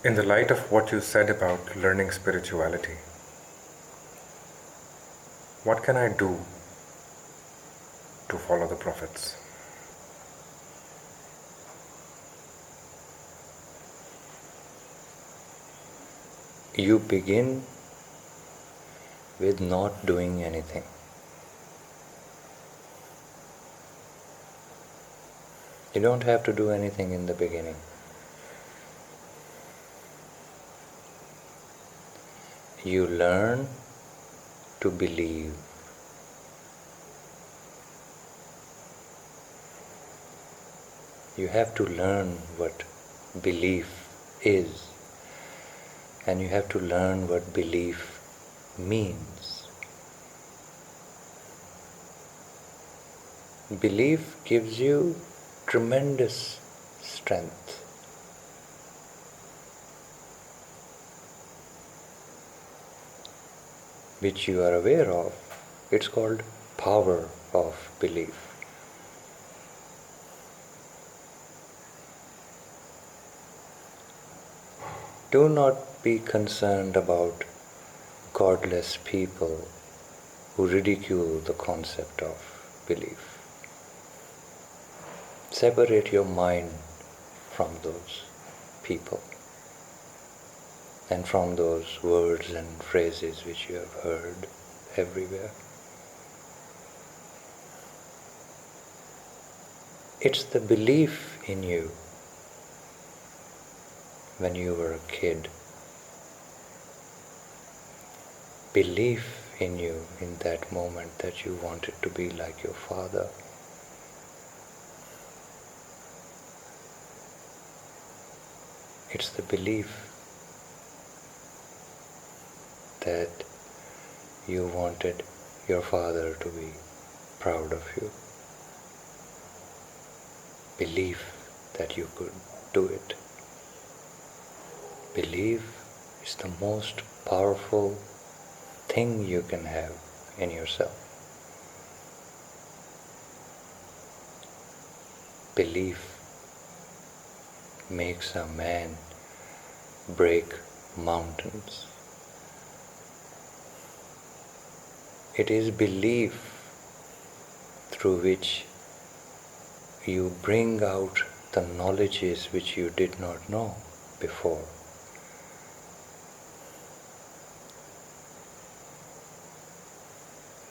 In the light of what you said about learning spirituality, what can I do to follow the prophets? You begin with not doing anything. You don't have to do anything in the beginning. You learn to believe. You have to learn what belief is, and you have to learn what belief means. Belief gives you tremendous strength. Which you are aware of. It's called power of belief. Do not be concerned about godless people who ridicule the concept of belief. Separate your mind from those people and from those words and phrases which you have heard everywhere. It's the belief in you when you were a kid. Belief in you in that moment that you wanted to be like your father. It's the belief that you wanted your father to be proud of you. Belief that you could do it. Belief is the most powerful thing you can have in yourself. Belief makes a man break mountains. It is belief through which you bring out the knowledges which you did not know before.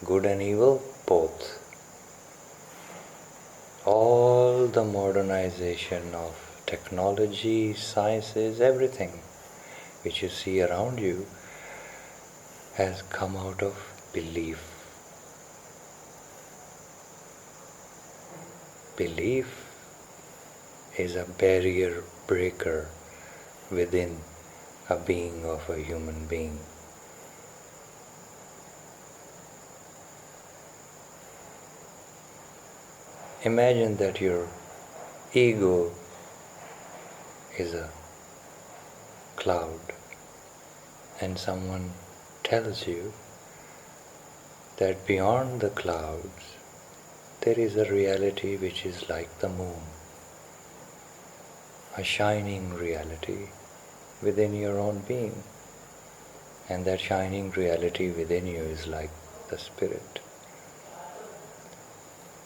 Good and evil, both. All the modernization of technology, sciences, everything which you see around you has come out of belief. Belief is a barrier breaker within a being of a human being. Imagine that your ego is a cloud and someone tells you that beyond the clouds there is a reality which is like the moon, a shining reality within your own being, and that shining reality within you is like the spirit.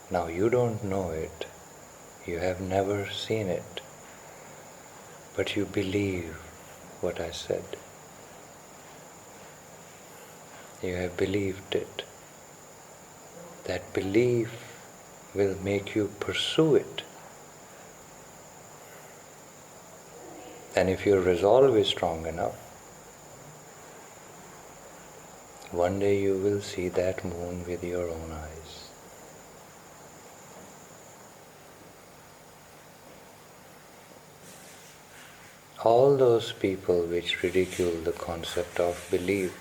Now you don't know it, you have never seen it, but you believe what I said. You have believed it. That belief will make you pursue it. And if your resolve is strong enough, one day you will see that moon with your own eyes. All those people which ridicule the concept of belief,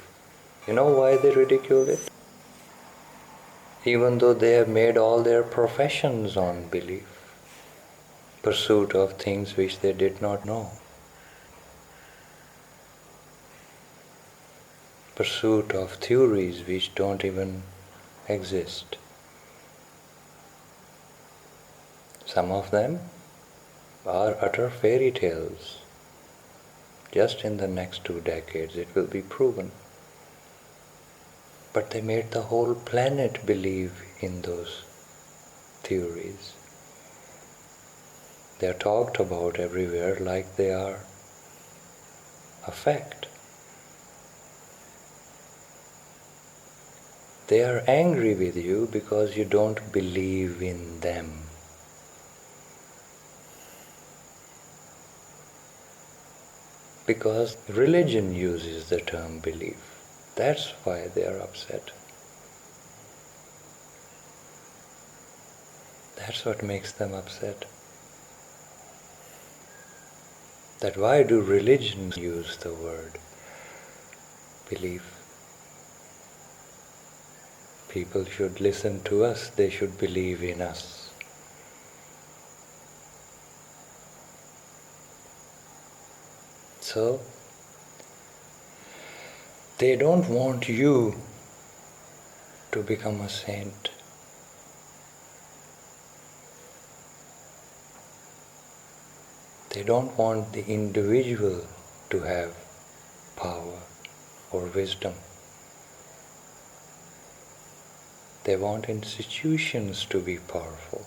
you know why they ridicule it? Even though they have made all their professions on belief, pursuit of things which they did not know, pursuit of theories which don't even exist. Some of them are utter fairy tales. Just in the next 2 decades it will be proven. But they made the whole planet believe in those theories. They are talked about everywhere like they are a fact. They are angry with you because you don't believe in them. Because religion uses the term belief. That's why they are upset. That's what makes them upset. That why do religions use the word belief? People should listen to us, they should believe in us. So, they don't want you to become a saint. They don't want the individual to have power or wisdom. They want institutions to be powerful.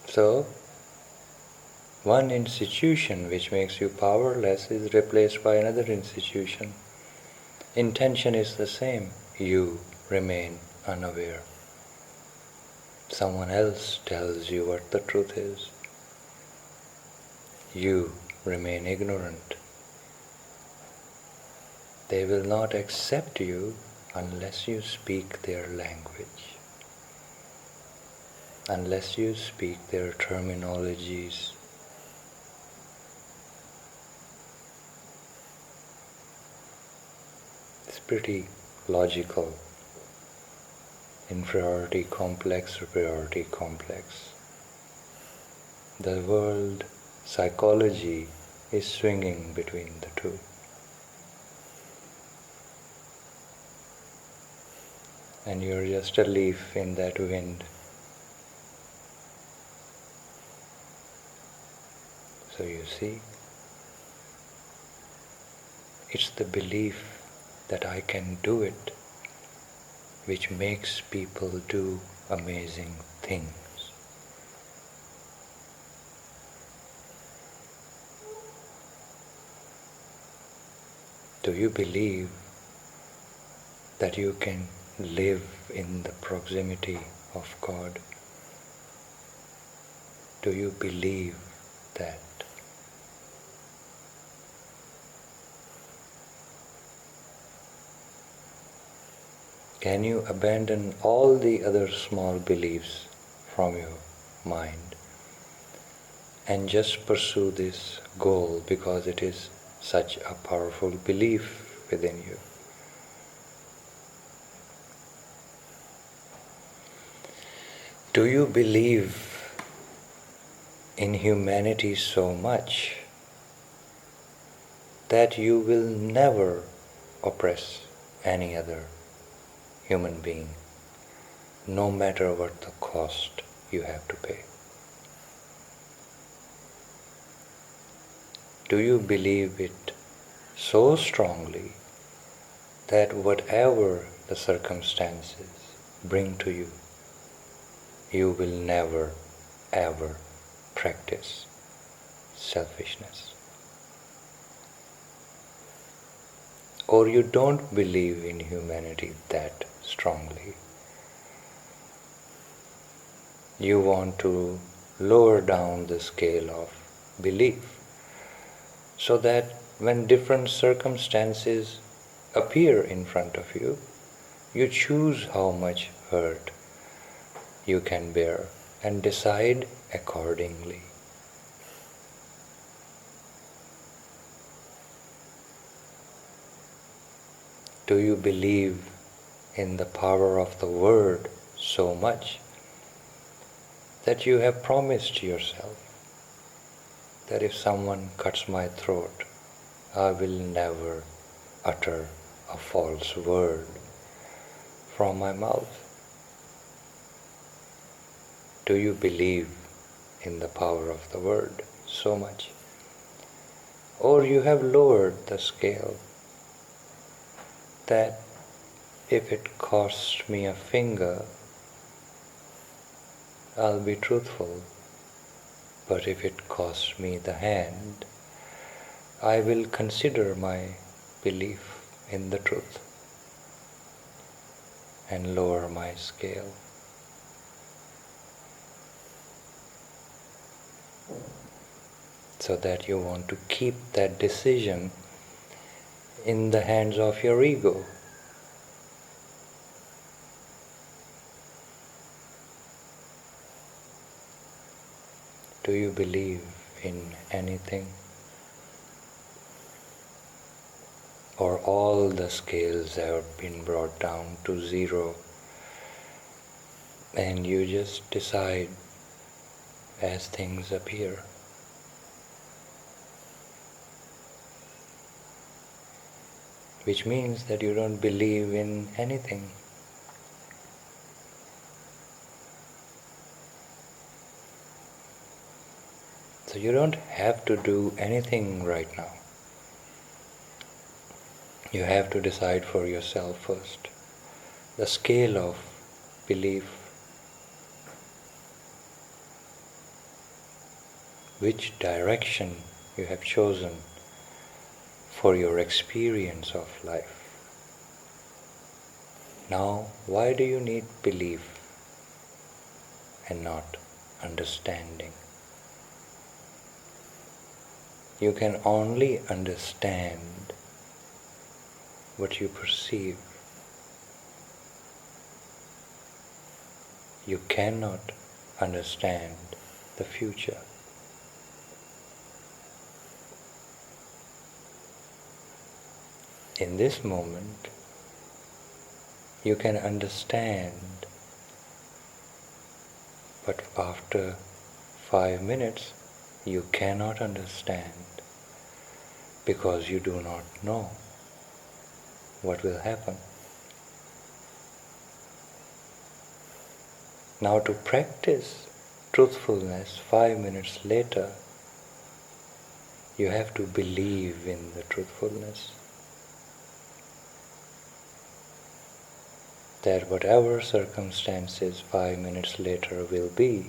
So, one institution which makes you powerless is replaced by another institution. Intention is the same. You remain unaware. Someone else tells you what the truth is. You remain ignorant. They will not accept you unless you speak their language, unless you speak their terminologies. It's pretty logical. Inferiority complex, superiority complex. The world psychology is swinging between the two. And you're just a leaf in that wind. So you see, it's the belief that I can do it which makes people do amazing things. Do you believe that you can live in the proximity of God? Do you believe that? Can you abandon all the other small beliefs from your mind and just pursue this goal because it is such a powerful belief within you? Do you believe in humanity so much that you will never oppress any other human being, no matter what the cost you have to pay? Do you believe it so strongly that whatever the circumstances bring to you, you will never ever practice selfishness? Or you don't believe in humanity that strongly? You want to lower down the scale of belief so that when different circumstances appear in front of you, you choose how much hurt you can bear and decide accordingly. Do you believe in the power of the word so much that you have promised yourself that if someone cuts my throat, I will never utter a false word from my mouth? Do you believe in the power of the word so much? Or you have lowered the scale that if it costs me a finger, I'll be truthful, but if it costs me the hand, I will consider my belief in the truth and lower my scale. So that you want to keep that decision in the hands of your ego. Do you believe in anything? Or all the scales have been brought down to zero and you just decide as things appear? Which means that you don't believe in anything. So you don't have to do anything right now. You have to decide for yourself first the scale of belief, which direction you have chosen for your experience of life. Now, why do you need belief and not understanding? You can only understand what you perceive. You cannot understand the future. In this moment, you can understand, but after 5 minutes, you cannot understand because you do not know what will happen. Now, to practice truthfulness 5 minutes later, you have to believe in the truthfulness. That whatever circumstances 5 minutes later will be,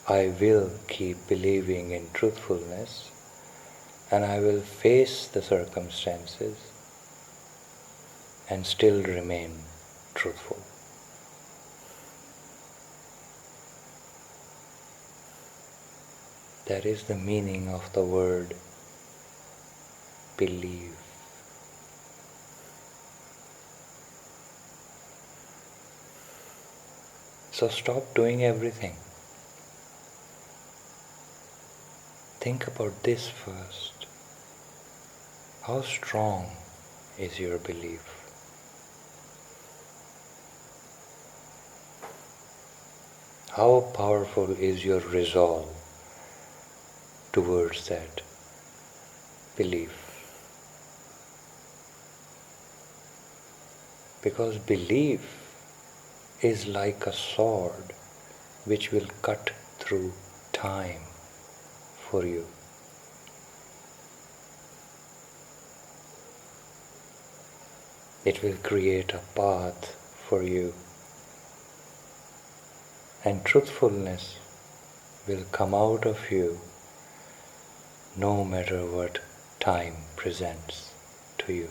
I will keep believing in truthfulness and I will face the circumstances and still remain truthful. That is the meaning of the word believe. So stop doing everything. Think about this first. How strong is your belief? How powerful is your resolve towards that belief? Because belief is like a sword which will cut through time for you. It will create a path for you, and truthfulness will come out of you no matter what time presents to you.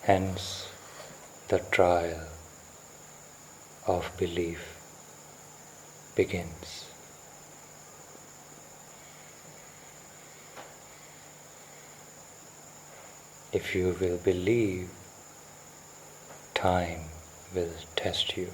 Hence, the trial of belief begins. If you will believe, time will test you.